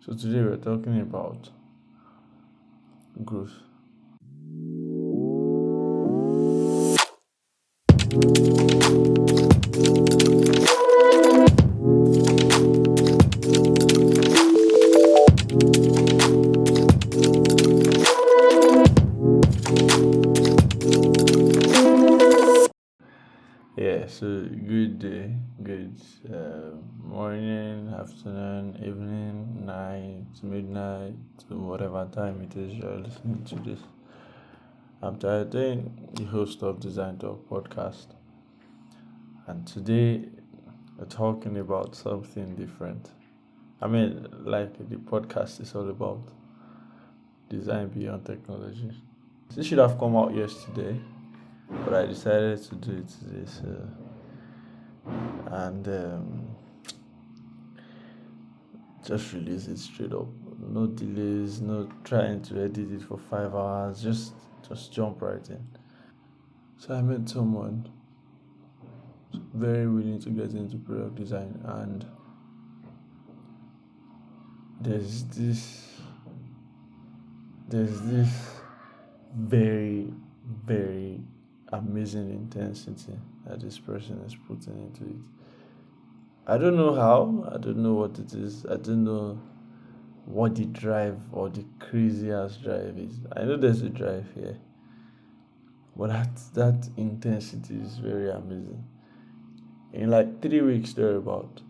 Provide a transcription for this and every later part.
So today we're talking about growth. Yeah, so good day, good morning, afternoon, evening, night, midnight, whatever time it is you're listening to this. I'm Tayatane, the host of Design Talk podcast, and today we're talking about something different. I mean, like the podcast is all about design beyond technology. This should have come out yesterday, but I decided to do it today. And just release it straight up. No delays, no trying to edit it for 5 hours. Just jump right in. So I met someone very willing to get into product design, and there's this there's this very very amazing intensity that this person is putting into it. I don't know how, I don't know what it is, I don't know what the drive or the crazy ass drive is. I know there's a drive here, but that intensity is very amazing. In like 3 weeks thereabout,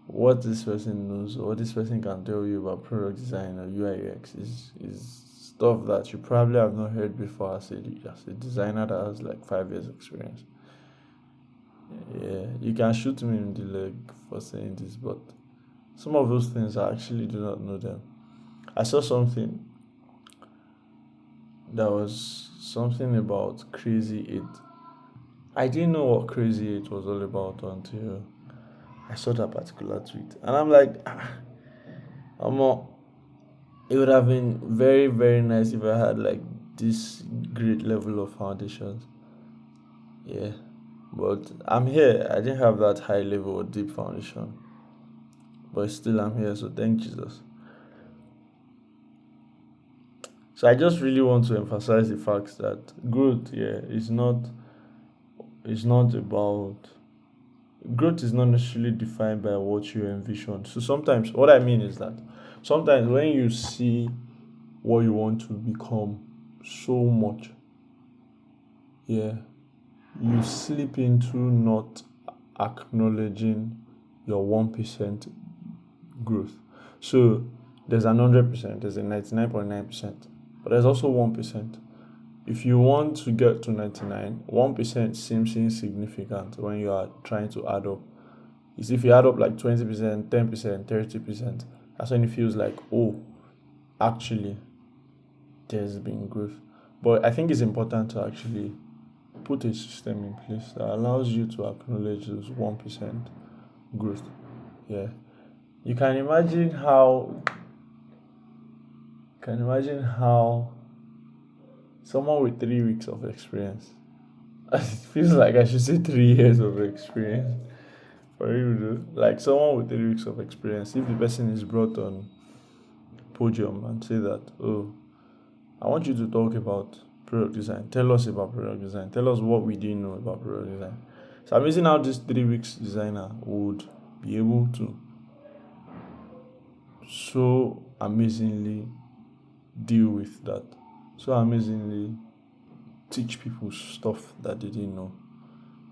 what this person knows or what this person can tell you about product design or UI/UX is stuff that you probably have not heard before as a designer that has like 5 years experience. Yeah, you can shoot me in the leg for saying this, but some of those things I actually do not know them. I saw something that was something about Crazy 8. I didn't know what Crazy 8 was all about until I saw that particular tweet. And I'm like, I'm it would have been very, very nice if I had like this great level of foundations. Yeah. But I'm here. I didn't have that high level or deep foundation. But still I'm here, so thank Jesus. So I just really want to emphasize the fact that growth, yeah, is not about growth is not necessarily defined by what you envision. So sometimes what I mean is that sometimes when you see what you want to become so much, yeah, you slip into not acknowledging your 1% growth. So there's an 100%, there's a 99.9%, but there's also 1%. If you want to get to 99, 1% seems insignificant when you are trying to add up. Is if you add up like 20%, 10%, 30%, that's when it feels like, oh, actually, there's been growth. But I think it's important to actually put a system in place that allows you to acknowledge those 1% growth. Yeah. You can imagine how someone with 3 weeks of experience, it feels like I should say 3 years of experience. For you, though. Like someone with 3 weeks of experience, if the person is brought on podium and say that, oh, I want you to talk about product design. Tell us about product design. Tell us what we didn't know about product design. So I'm using how this 3 weeks designer would be able to so amazingly deal with that. So amazingly teach people stuff that they didn't know.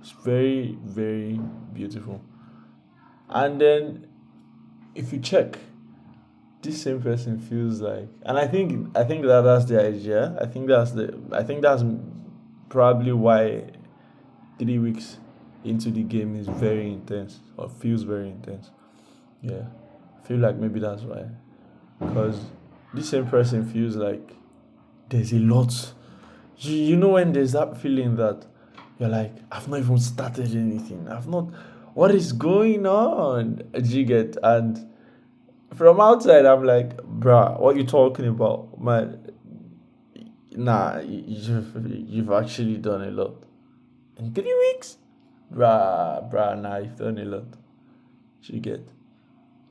It's very, very beautiful. And then if you check, this same person feels like, and I think that's the idea. I think that's probably why 3 weeks into the game is very intense or feels very intense. Yeah, I feel like maybe that's why, because this same person feels like there's a lot. You know when there's that feeling that you're like, I've not even started anything. I've not. What is going on? Do you get? And from outside, I'm like, bruh, what you talking about, man? Nah, you've actually done a lot in 3 weeks, bruh. Nah, you've done a lot. You get.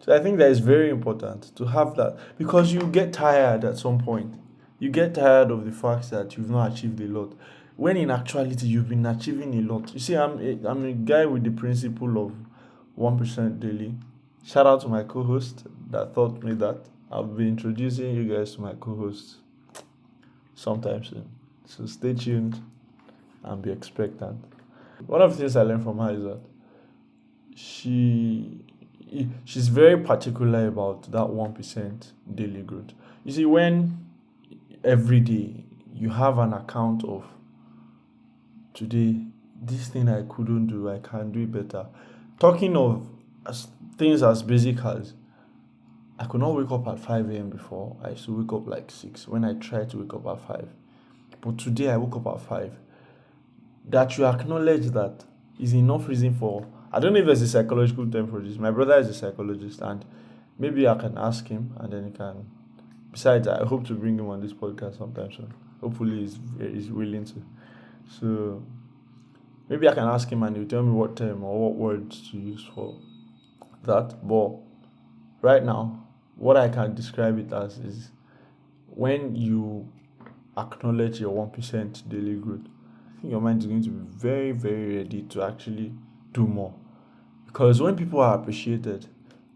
So I think that is very important to have that because you get tired at some point. You get tired of the fact that you've not achieved a lot. When in actuality you've been achieving a lot. You see, I'm a guy with the principle of 1% daily. Shout out to my co-host that taught me that. I'll be introducing you guys to my co-host sometime soon. So stay tuned and be expectant. One of the things I learned from her is that she she's very particular about that 1% daily growth. You see, when every day you have an account of today, this thing I couldn't do, I can do it better. Talking of as things as basic as I could not wake up at 5 a.m. before. I used to wake up like 6 when I tried to wake up at 5. But today I woke up at 5. That you acknowledge that is enough reason for. I don't know if there's a psychological term for this. My brother is a psychologist, and maybe I can ask him, and then he can. Besides, I hope to bring him on this podcast sometime soon. Hopefully, he's willing to. So maybe I can ask him, and he'll tell me what term or what words to use for that. But right now, what I can describe it as is when you acknowledge your 1% daily growth, I think your mind is going to be very, very ready to actually do more. Because when people are appreciated,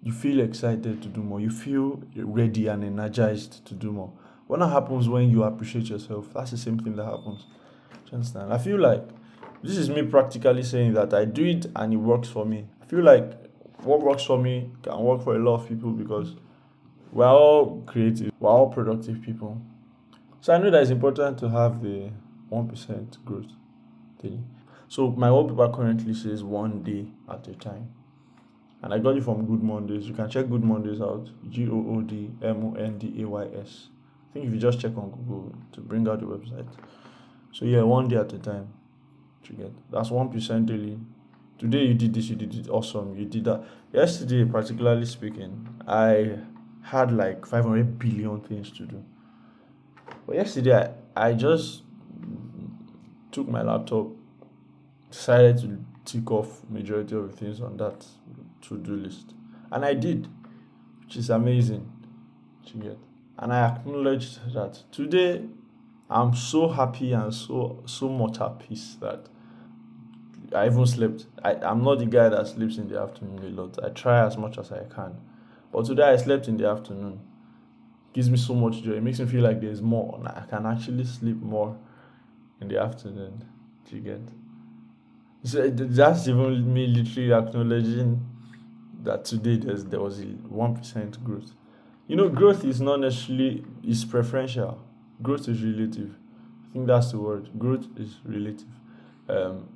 you feel excited to do more. You feel ready and energized to do more. What happens when you appreciate yourself? That's the same thing that happens. Do you understand? I feel like this is me practically saying that I do it and it works for me. I feel like what works for me can work for a lot of people because we're all creative, we're all productive people. So I know that it's important to have the 1% growth daily. So my wallpaper currently says 1 day at a time. And I got it from Good Mondays. You can check Good Mondays out. GOODMONDAYS. I think if you just check on Google to bring out the website. So yeah, 1 day at a time. To get that's 1% daily. Today you did this, you did it awesome, you did that. Yesterday, particularly speaking, I had like 500 billion things to do. But yesterday I just took my laptop, decided to tick off majority of the things on that to-do list. And I did, which is amazing to get. And I acknowledged that today I'm so happy and so much at peace that I even slept. I'm not the guy that sleeps in the afternoon a lot. I try as much as I can. But today I slept in the afternoon. Gives me so much joy. It makes me feel like there's more. And I can actually sleep more in the afternoon. Do you get? So that's even me literally acknowledging that today there was a 1% growth. You know, growth is not necessarily is preferential. Growth is relative. I think that's the word. Growth is relative.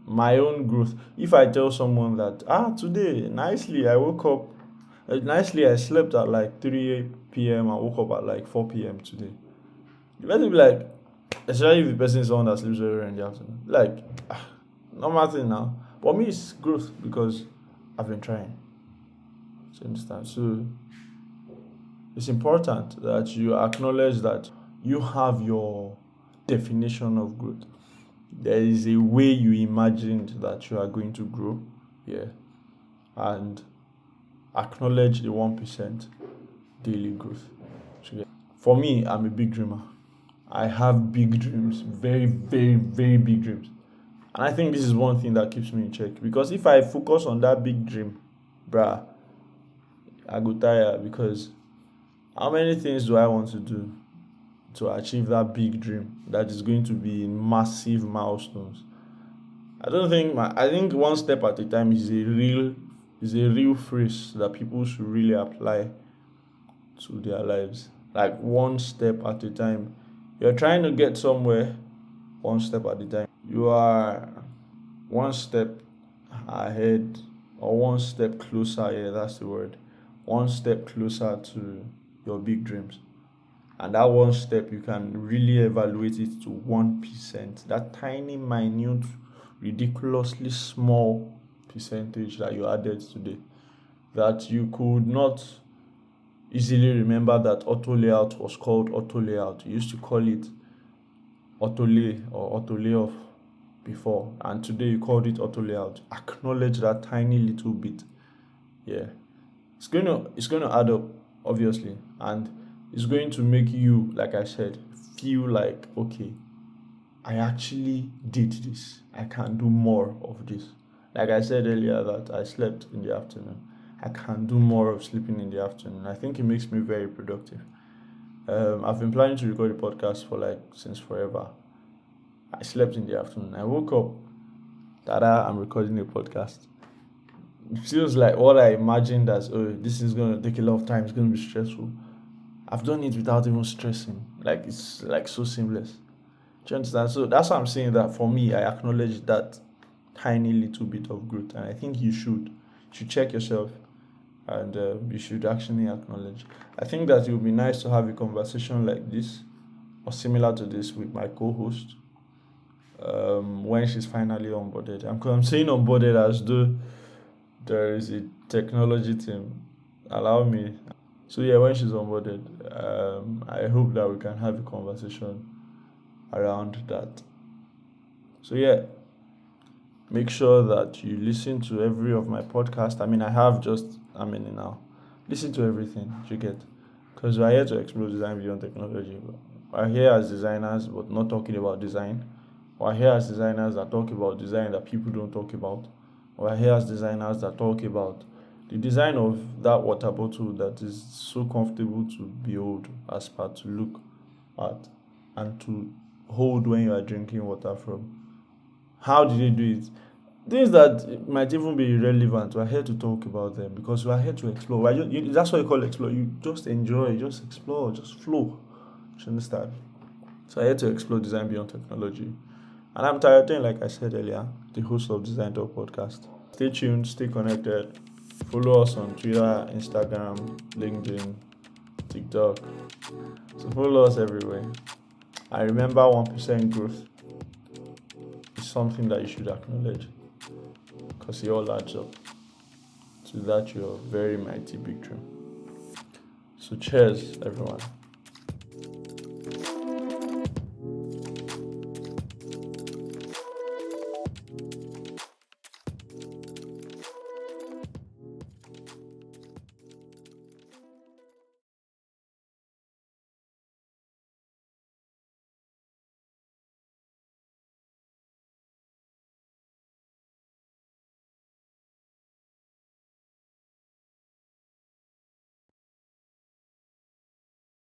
My own growth. If I tell someone that today nicely I woke up, nicely I slept at like 3 p.m. and woke up at like 4 p.m. today. The person will be like, especially if the person is someone that sleeps very early in the afternoon, like normal thing now. But me, it's growth because I've been trying. So you understand? So it's important that you acknowledge that you have your definition of growth. There is a way you imagined that you are going to grow, yeah, and acknowledge the 1% daily growth. So, yeah. For me, I'm a big dreamer. I have big dreams, very, very, very big dreams. And I think this is one thing that keeps me in check. Because if I focus on that big dream, bruh, I go tired because how many things do I want to do to achieve that big dream that is going to be in massive milestones? I think one step at a time is a real phrase that people should really apply to their lives. Like one step at a time. You're trying to get somewhere one step at a time. You are one step ahead or one step closer, yeah, that's the word. One step closer to your big dreams. And that one step you can really evaluate it to 1%. That tiny, minute, ridiculously small percentage that you added today. That you could not easily remember that auto layout was called auto layout. You used to call it auto lay or auto layoff before, and today you called it auto layout. Acknowledge that tiny little bit. Yeah. It's going to add up, obviously, and it's going to make you, like I said, feel like, okay, I actually did this. I can do more of this. Like I said earlier, that I slept in the afternoon. I can do more of sleeping in the afternoon. I think it makes me very productive. I've been planning to record the podcast for like since forever. I slept in the afternoon. I woke up, tada, I'm recording a podcast. It feels like what I imagined as, oh, this is gonna take a lot of time, it's gonna be stressful. I've done it without even stressing. Like it's like so seamless. Do you understand? So that's why I'm saying that for me, I acknowledge that tiny little bit of growth, and I think you should check yourself, and you should actually acknowledge. I think that it would be nice to have a conversation like this or similar to this with my co-host when she's finally onboarded. I'm saying onboarded as though there is a technology team. Allow me. So yeah, when she's onboarded, I hope that we can have a conversation around that. So yeah, make sure that you listen to every of my podcast. I mean, I have just how many now? Listen to everything you get, because we're here to explore design beyond technology. We're here as designers, but not talking about design. We're here as designers that talk about design that people don't talk about. We're here as designers that talk about the design of that water bottle that is so comfortable to behold, as per to look at and to hold when you are drinking water from. How did they do it? Things that might even be irrelevant. We're here to talk about them because we're here to explore. That's what you call explore. You just enjoy, just explore, just flow. Do you understand? So I had to explore design beyond technology. And I'm tired, like I said earlier, the host of Design Talk podcast. Stay tuned, stay connected. Follow us on Twitter, Instagram, LinkedIn, TikTok. So follow us everywhere. I remember 1% growth is something that you should acknowledge because it all adds up to that your very mighty big dream. So cheers, everyone.